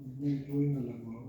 नहीं कोई ना लगवाओ।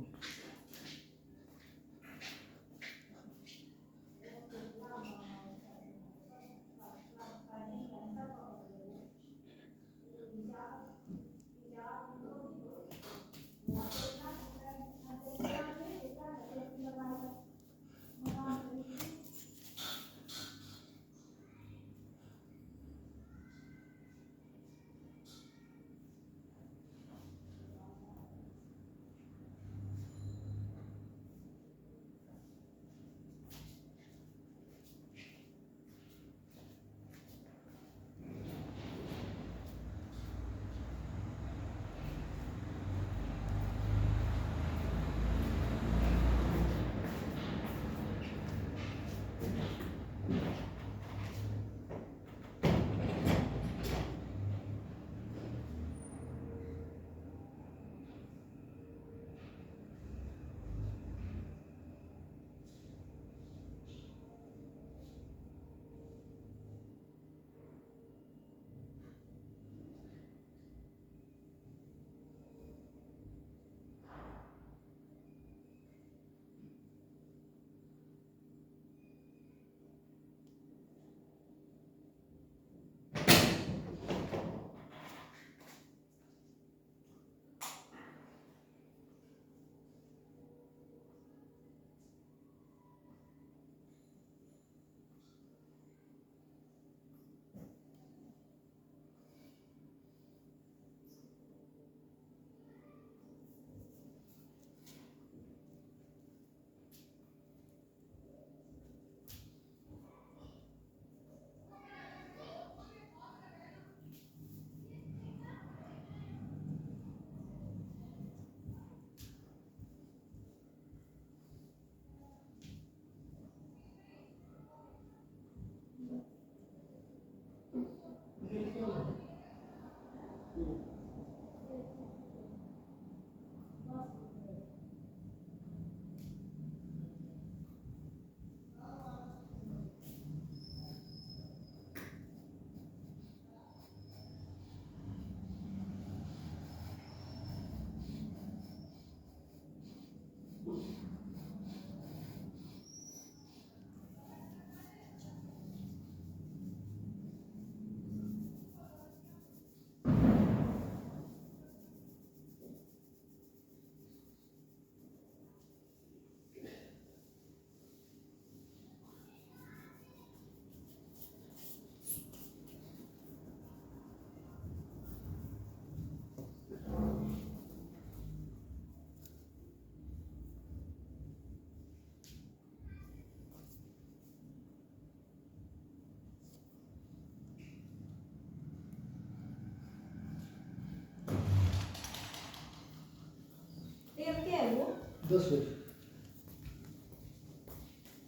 तेल क्या है वो? 10 बजे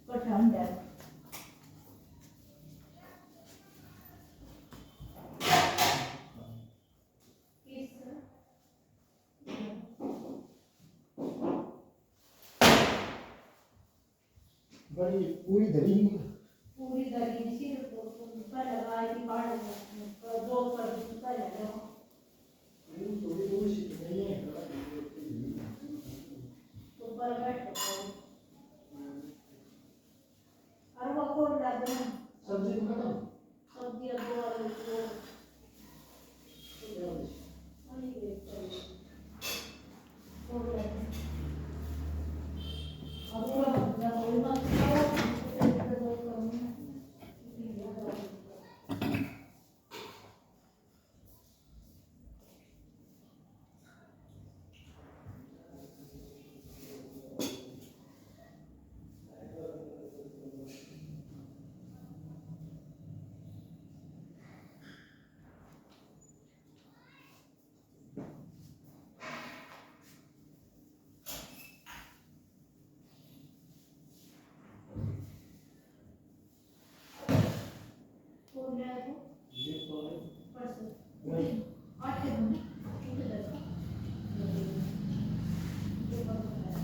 पर ठंड है। बड़ी पूरी धरी नहीं। पूरी दरी में सिर्फ ऊपर लगाई थी बाहर दो पर ऊपर लगा थोड़ी थोड़ी सी नहीं है। ऊपर बैठ कर और वो कौन लग रहा है सब्जी को खत्म। सब्जी दो आलू को क्या बची? वही देखते हो गया अब वो जब वो ना दो कम हो गया तो ये तो है। परसों नहीं। आटे में किधर है ये बात है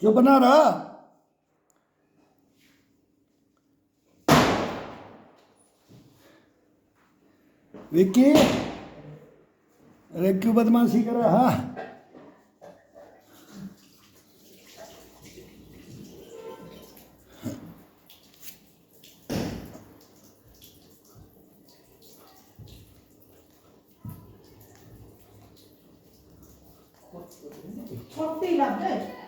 जो बना रहा विक्की, अरे क्यों बदमाशी कर रहा? छोटी लग गए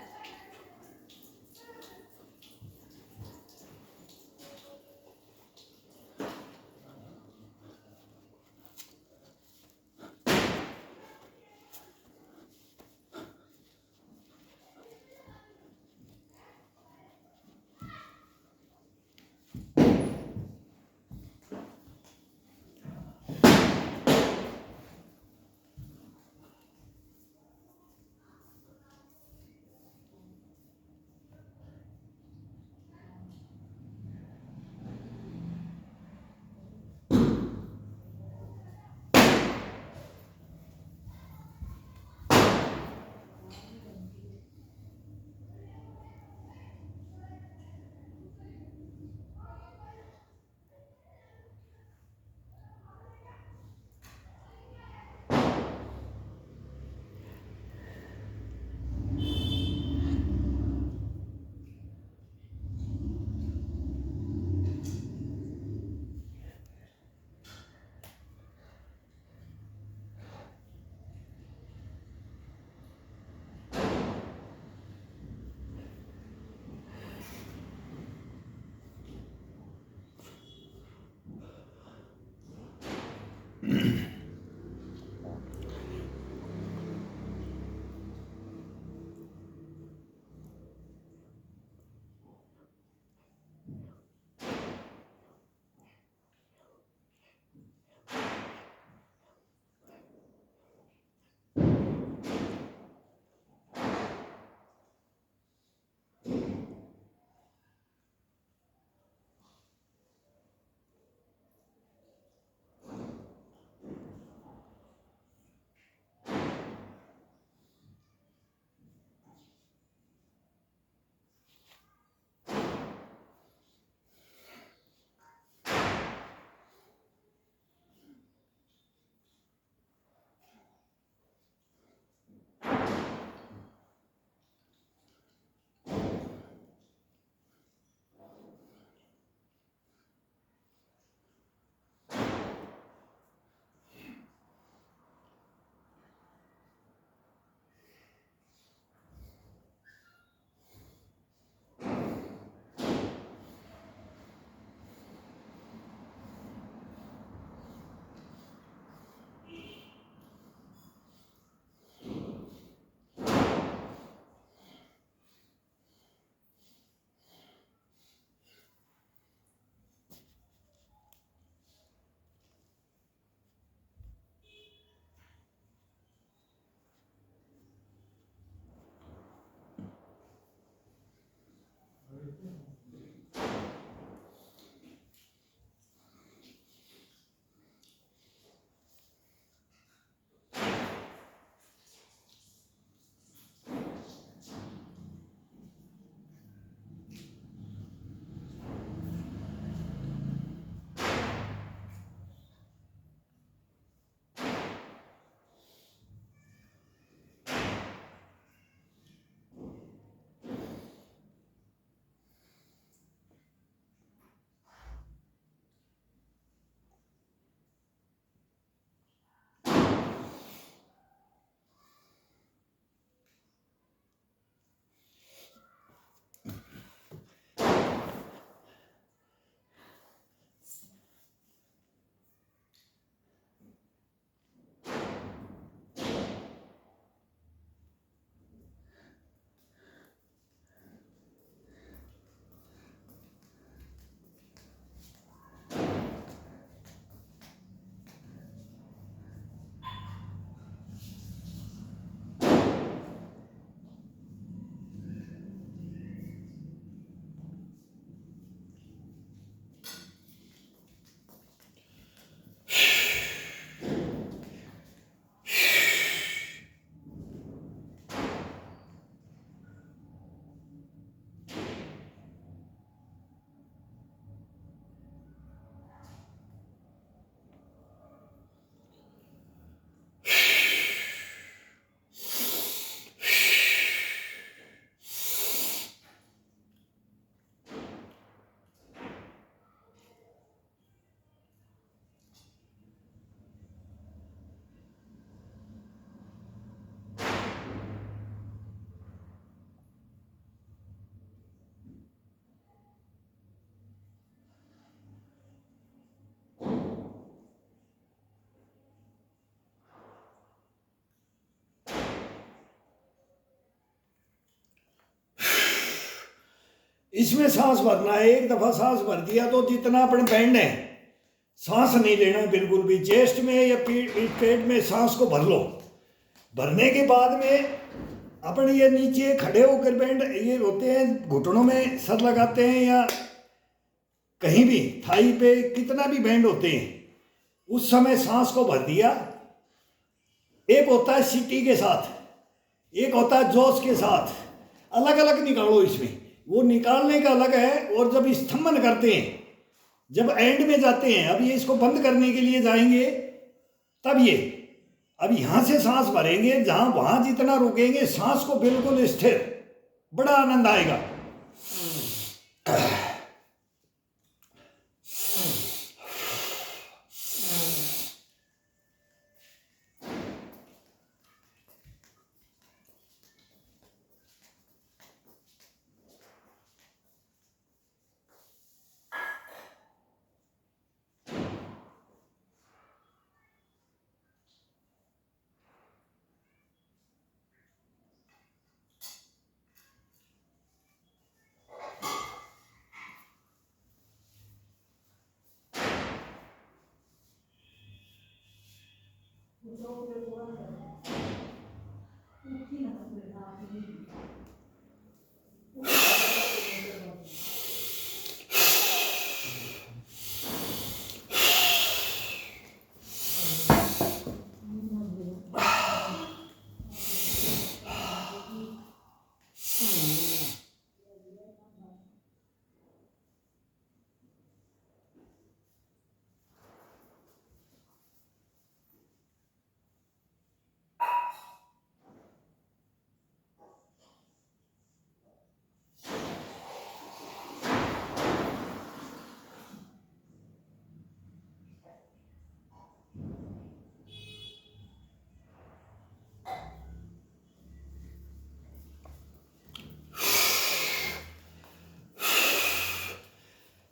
इसमें सांस भरना है। एक दफा सांस भर दिया तो जितना अपन बैंड है, सांस नहीं लेना बिल्कुल भी। चेस्ट में या पेट में सांस को भर लो। भरने के बाद में अपन ये नीचे खड़े होकर बैंड ये होते हैं, घुटनों में सर लगाते हैं या कहीं भी थाई पे कितना भी बैंड होते हैं, उस समय सांस को भर दिया। एक होता है सीटी के साथ, एक होता है जोश के साथ, अलग अलग निकालो इसमें। वो निकालने का अलग है। और जब स्तंभन करते हैं, जब एंड में जाते हैं, अब ये इसको बंद करने के लिए जाएंगे, तब ये अब यहां से सांस भरेंगे, जहां वहां जितना रुकेंगे सांस को बिल्कुल स्थिर, बड़ा आनंद आएगा।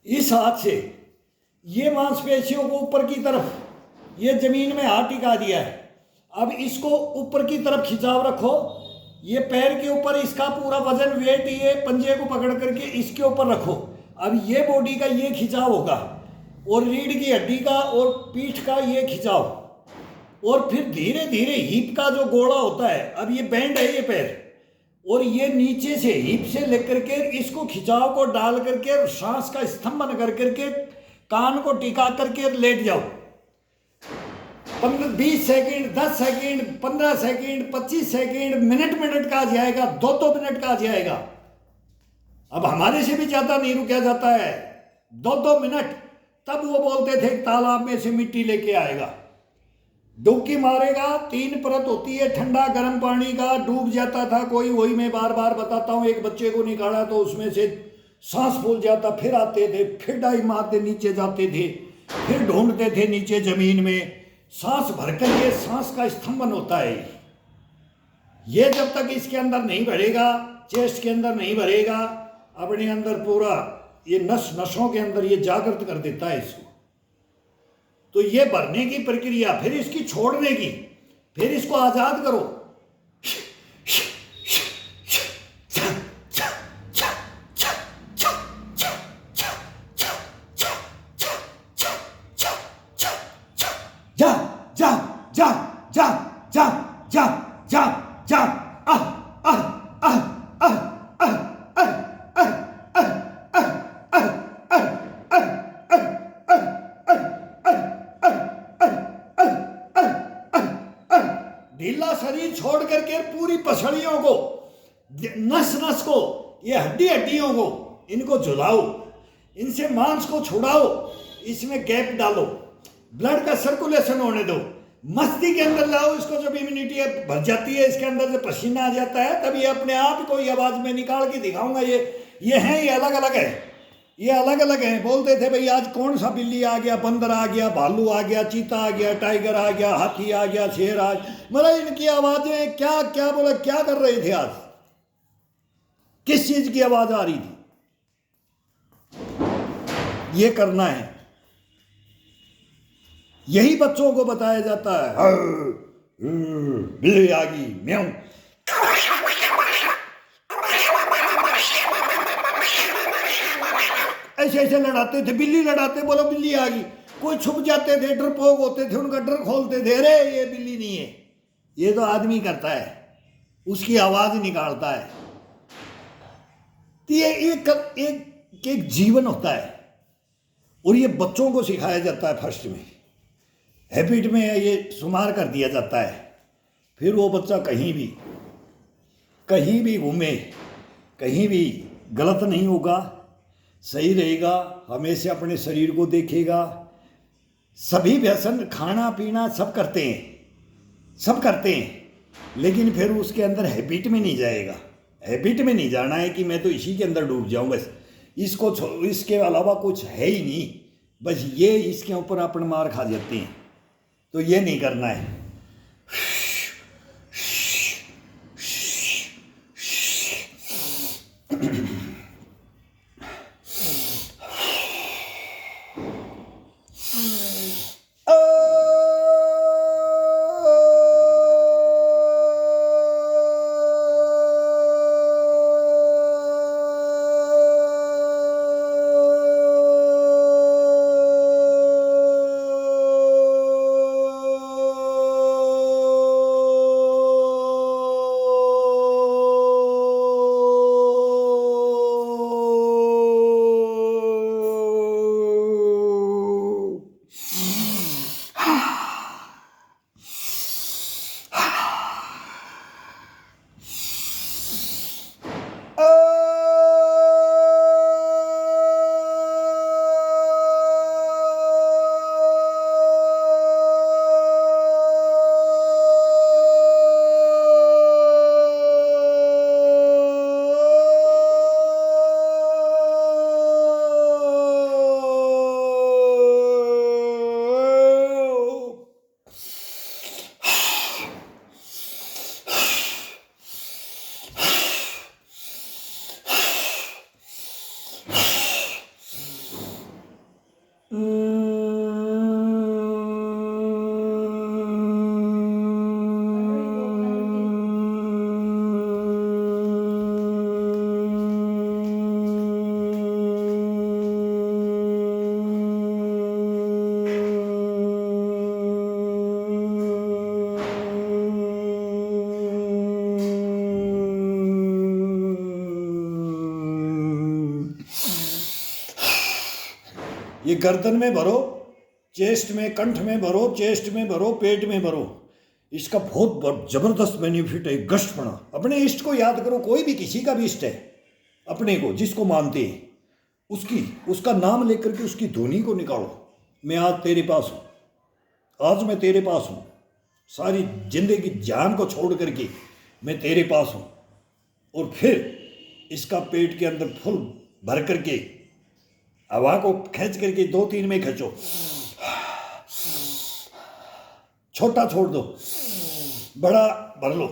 इस हाथ से ये मांसपेशियों को ऊपर की तरफ, ये जमीन में हाथ टिका दिया है। अब इसको ऊपर की तरफ खिंचाव रखो। ये पैर के ऊपर इसका पूरा वजन, वेट, ये पंजे को पकड़ करके इसके ऊपर रखो। अब ये बॉडी का ये खिंचाव होगा और रीढ़ की हड्डी का और पीठ का ये खिंचाव, और फिर धीरे धीरे हिप का जो गोला होता है, अब ये बैंड है ये पैर, और ये नीचे से हिप से लेकर के इसको खिंचाव को डाल करके सांस का स्तंभन कर करके कान को टिका करके लेट जाओ। 20 second, 10 second, 15 second, 25 second, minute का आ जाएगा, 2 मिनट का आ जाएगा। अब हमारे से भी ज्यादा नहीं रुका जाता है, 2 मिनट। तब वो बोलते थे तालाब में से मिट्टी लेके आएगा, डुबकी मारेगा, 3 परत होती है ठंडा गर्म पानी का, डूब जाता था कोई। वही मैं बार बार बताता हूँ, एक बच्चे को निकाला तो उसमें से सांस फूल जाता, फिर आते थे, फिर डाई मारते नीचे जाते थे, फिर ढूंढते थे नीचे जमीन में। सांस भरकर के सांस का स्तंभन होता है। ये जब तक इसके अंदर नहीं भरेगा, चेस्ट के अंदर नहीं भरेगा, अपने अंदर पूरा ये नसों के अंदर ये जागृत कर देता है इसको। तो ये भरने की प्रक्रिया, फिर इसकी छोड़ने की, फिर इसको आजाद करो। जा जा जा जा जा जा जा जा आ आ आ आ ढीला शरीर छोड़ करके पूरी पसलियों को, नस नस को, ये हड्डियों को, इनको झुलाओ, इनसे मांस को छुड़ाओ, इसमें गैप डालो, ब्लड का सर्कुलेशन होने दो, मस्ती के अंदर लाओ इसको। जब इम्यूनिटी भर जाती है, इसके अंदर से पसीना आ जाता है, तब ये अपने आप को आवाज में निकाल के दिखाऊंगा। ये हैं, ये अलग अलग है, ये अलग अलग हैं। बोलते थे भाई आज कौन सा बिल्ली आ गया, बंदर आ गया, भालू आ गया, चीता आ गया, टाइगर आ गया, हाथी आ गया, शेर आ गया। मतलब इनकी आवाजें क्या क्या बोला, क्या कर रहे थे आज, किस चीज की आवाज आ रही थी। ये करना है, यही बच्चों को बताया जाता है। बिल्ली आ गई, म्याऊं। ऐसे ऐसे लड़ाते थे, बिल्ली लड़ाते, बोलो बिल्ली आ गई, कोई छुप जाते थे, डरपोक होते थे, उनका डर खोलते थे, अरे ये बिल्ली नहीं है, ये तो आदमी करता है, उसकी आवाज निकालता है। तो ये एक जीवन होता है, और ये बच्चों को सिखाया जाता है। फर्स्ट में हैबिट में ये शुमार कर दिया जाता है, फिर वो बच्चा कहीं भी घूमे, कहीं भी गलत नहीं होगा, सही रहेगा, हमेशा अपने शरीर को देखेगा। सभी व्यसन, खाना पीना सब करते हैं, लेकिन फिर उसके अंदर हैबिट में नहीं जाएगा। हैबिट में नहीं जाना है कि मैं तो इसी के अंदर डूब जाऊं, बस इसके अलावा कुछ है ही नहीं, बस ये इसके ऊपर अपन मार खा जाते हैं। तो ये नहीं करना है। ये गर्दन में भरो, चेस्ट में, कंठ में भरो, चेस्ट में भरो, पेट में भरो। इसका बहुत जबरदस्त बेनिफिट है। गश्तपना, अपने इष्ट को याद करो, कोई भी, किसी का भी इष्ट है, अपने को जिसको मानते हैं, उसका नाम लेकर के उसकी ध्वनि को निकालो। मैं आज तेरे पास हूँ, आज मैं तेरे पास हूँ, सारी जिंदगी जान को छोड़ करके मैं तेरे पास हूँ। और फिर इसका पेट के अंदर फुल भर करके हवा को खींच करके 2-3 में खींचो, छोटा छोड़ दो, बड़ा भर लो।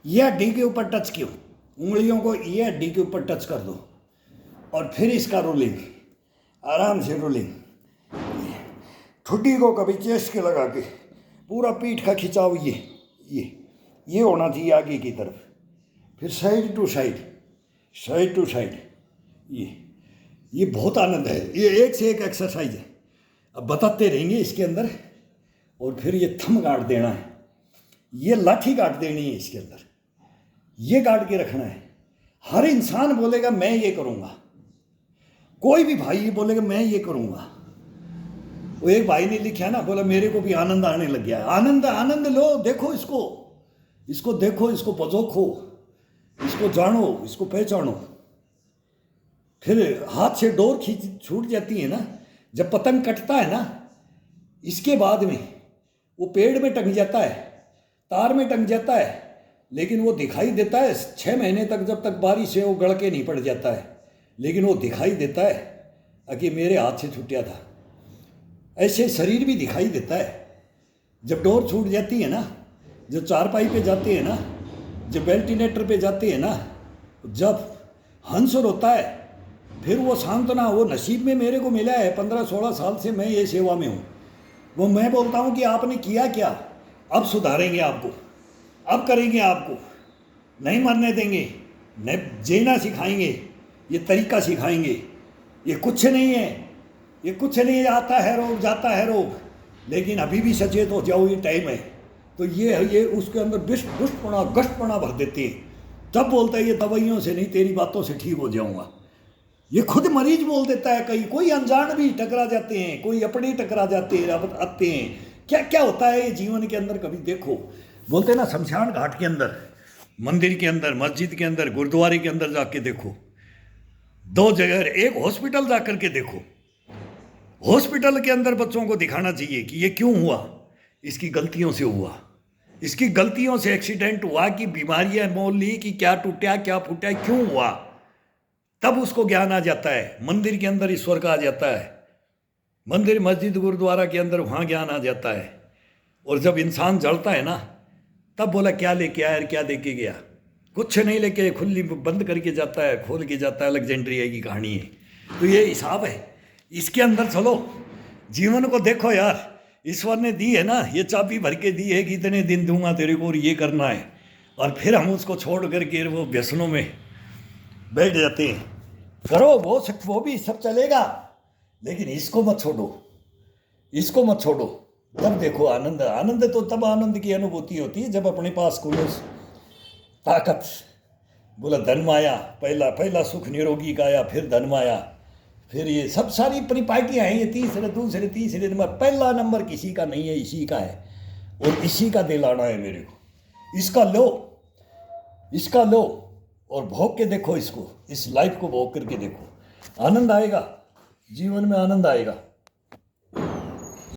ये हड्डी के ऊपर टच क्यों, उंगलियों को ये हड्डी के ऊपर टच कर दो और फिर इसका रोलिंग, आराम से रोलिंग। ठुड्डी को कभी चेस्ट के लगा के पूरा पीठ का खिंचाव, ये होना चाहिए आगे की तरफ। फिर side to side, side to side. ये बहुत आनंद है, ये एक से एक एक्सरसाइज है। अब बताते रहेंगे इसके अंदर। और फिर ये थंब गाड़ देना है, ये लाठी गाड़ देनी है इसके अंदर, ये गाड़ के रखना है। हर इंसान बोलेगा मैं ये करूँगा, कोई भी भाई बोलेगा मैं ये करूँगा। वो एक भाई ने लिखा ना, बोला मेरे को भी आनंद आने लग गया है। आनंद लो, देखो इसको देखो, इसको पजोखो, इसको जानो, इसको पहचानो। फिर हाथ से डोर छूट जाती है ना, जब पतंग कटता है ना, इसके बाद में वो पेड़ में टंग जाता है, तार में टंग जाता है, लेकिन वो दिखाई देता है 6 महीने तक, जब तक बारिश से वो गड़ के नहीं पड़ जाता है, लेकिन वो दिखाई देता है कि मेरे हाथ से छूटा था। ऐसे शरीर भी दिखाई देता है। जब डोर छूट जाती है ना, जब चारपाई पे जाते हैं ना, जब वेंटिलेटर पे जाते हैं ना, जब हंस रोता है, फिर वो सांत्वना, वो नसीब में मेरे को मिला है। 15-16 साल से मैं ये सेवा में हूँ। वो मैं बोलता हूँ कि आपने किया क्या, अब सुधारेंगे आपको, अब करेंगे आपको, नहीं मरने देंगे, नहीं जीना सिखाएंगे, ये तरीका सिखाएंगे। ये कुछ नहीं है, ये कुछ नहीं, आता है रोग जाता है रोग, लेकिन अभी भी सचेत हो जाओ, ये टाइम है। तो ये उसके अंदर दुष्टपना गष्टपना भर देते हैं। तब बोलता है ये दवाइयों से नहीं, तेरी बातों से ठीक हो जाऊंगा। ये खुद मरीज बोल देता है। कोई अनजान भी टकरा जाते हैं, कोई अपने टकरा जाते हैं, आते हैं। क्या क्या होता है ये जीवन के अंदर, कभी देखो। बोलते ना शमशान घाट के अंदर, मंदिर के अंदर, मस्जिद के अंदर, गुरुद्वारे के अंदर जाके देखो, 2 जगह, एक हॉस्पिटल जा करके देखो। हॉस्पिटल के अंदर बच्चों को दिखाना चाहिए कि ये क्यों हुआ, इसकी गलतियों से हुआ, इसकी गलतियों से एक्सीडेंट हुआ, कि बीमारियां मोल ली, कि क्या टूटा क्या फूटा, क्यों हुआ। तब उसको ज्ञान आ जाता है। मंदिर के अंदर ईश्वर का आ जाता है, मंदिर मस्जिद गुरुद्वारा के अंदर वहाँ ज्ञान आ जाता है। और जब इंसान जलता है ना, तब बोला क्या लेके आया, क्या दे के गया, कुछ नहीं लेके, खुली बंद करके जाता है, खोल के जाता है। अलेक्जेंड्रिया की कहानी है। तो ये हिसाब है, इसके अंदर चलो, जीवन को देखो यार। ईश्वर ने दी है ना, ये चाबी भर के दी है कि इतने दिन दूंगा तेरे को और ये करना है, और फिर हम उसको छोड़ करके वो व्यसनों में बैठ जाते हैं। करो वो भी सब चलेगा, लेकिन इसको मत छोड़ो, इसको मत छोड़ो। तब देखो आनंद तो तब आनंद की अनुभूति होती है जब अपने पास कोई ताकत, बोला धन माया, पहला सुख निरोगी काया, फिर धन माया, फिर ये सब सारी परिपाटियाँ हैं। ये तीसरे नंबर, पहला नंबर किसी का नहीं है, इसी का है, और इसी का दिलाना है मेरे को। इसका लो और भोग के देखो इसको, इस लाइफ को भोग करके देखो, आनंद आएगा, जीवन में आनंद आएगा।